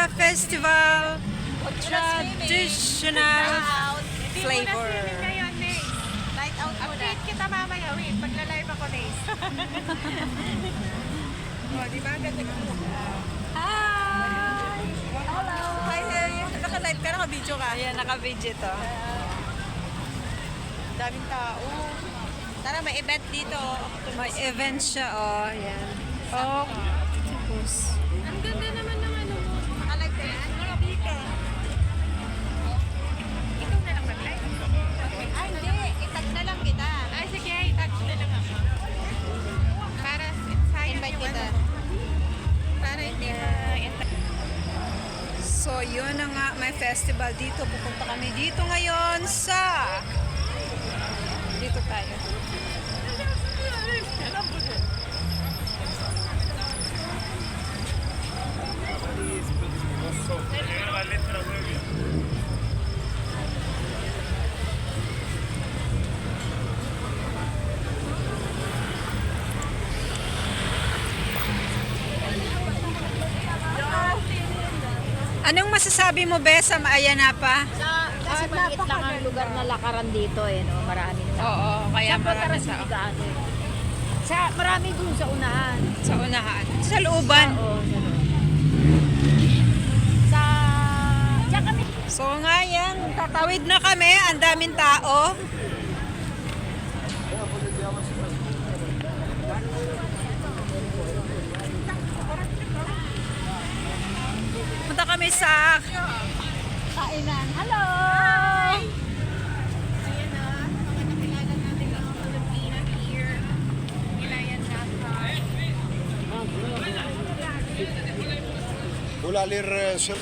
Manila Festival traditional flavor. Light out muna. Update kita mamaya. Wait, pagla-live ako, Nace. Di ba? Ganda ka. Hi! Hello. Hi, naka-live ka, naka-video ka. Ayan, naka-video to. Daming tao. Tara, may event dito. May event siya, oh. Ayan. Oh, tapos. Ang ganda naman ng ano mo. Naka-live ka yan? Naka-be ka. Ikaw na lang mag-live. Ay, hindi. Itag na lang kita. Ay, sige. Itag na lang ako. Para sayang invite kita. Para hindi So, yun na nga, may festival dito. Pupunta kami dito ngayon sa... Dito tayo. Anong masasabi mo, Besa? Ayan pa? Kasi maliit lang ang lugar na lakaran dito eh, no? Marami na. Oo, kaya marami sa... Marami dun sa unahan. Sa unahan. Sa looban. Oo, sa loob. Diyan kami. So nga yan, tatawid na kami. Ang daming tao. Punta kami sa... Kainan. Hello! Ayan na, mga nakilala natin ang Filipina here. Nilayan nasa. Ulalir Ayan.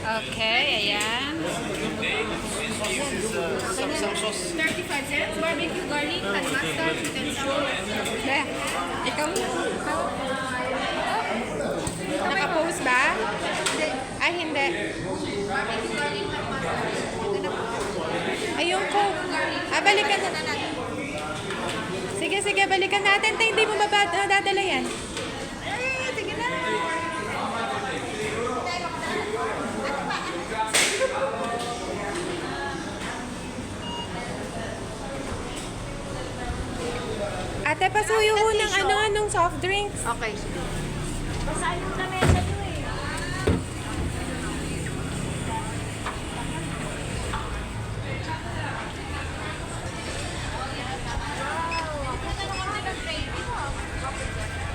Okay, ayan. 35 cents, barbecue garlic, and mustard, sweet and sour. Be, ikaw na. Naka-post ba? Ay, hindi. Ayun ko. Balikan na natin. Sige, sige, balikan natin. Hindi mo madadala yan. Ay, sige na. Ate, pasuyo ko ng anong soft drinks. Okay, sige. Basahin mo na mesa nyo eh.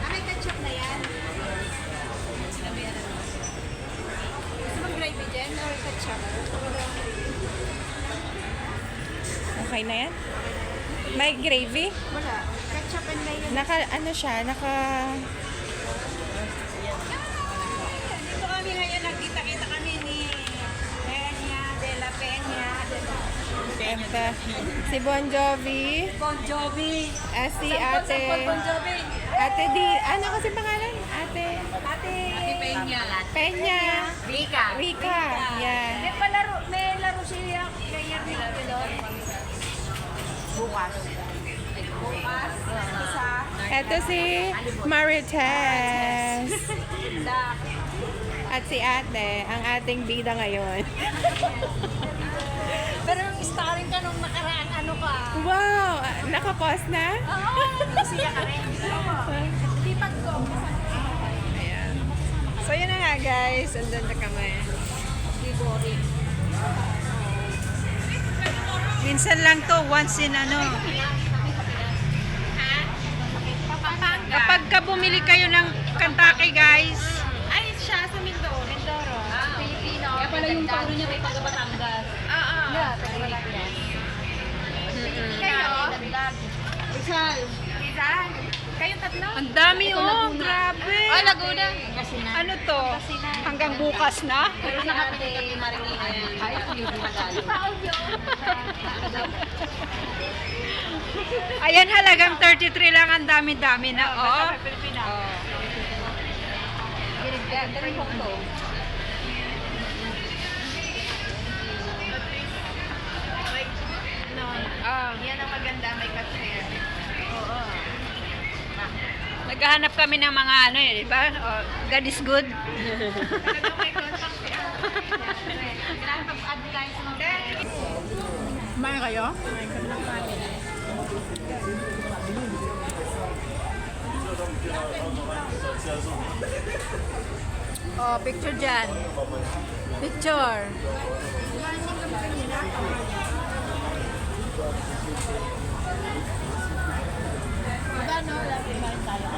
May ketchup na yan. Gusto mong gravy dyan or ketchup? Okay na yan? May gravy? Wala. Ketchup and mayonnaise. Naka, ano siya, naka... Dito kami ngayon, nagkita-kita kami ni Peña, de la Peña, Ito. Si Bon Jovi. Bon Jovi. Si ate... Bon Jovi. Ate Di... Ano kasi pangalan? Ate... Ate Peña. Peña. Rika. Rika. Yan. May laro siya kaya Rika doon. Bukas. Ito si Marites. At si ate, ang ating bida ngayon. Pero yung starring ka nung nakaraan, ano ka? Wow! Naka-pause na? Oo, siya ka rin. Lipat ko. Ayan. So yun na nga guys, andun na kami. Minsan lang to, once in ano. Kapag ka bumili kayo ng Kentucky guys, Ay, siya sa Mindoro. Mindoro. Pilipino. Kaya pala yung paro niya may taga Batangas. Oo. Yeah, taga Batangas. Kayo? Rizal. Kayong tatlo? Ang dami oh, grabe. Oh, Laguna. Ano to? Hanggang bukas na? Ate Marilyn. Ay, yung Tagalog. Ayan, halagang 33 lang. Ang dami-dami na. Oh. Ganda rin po to. Yan ang maganda, may cashier. Naghahanap kami ng mga ano eh, di ba? Oh, God is good. Talagang may contact siya. Kailangan pag-add tayo sa mga Kumain kayo? Oh, picture dyan. Picture. Magkano? Lagi ba tayo?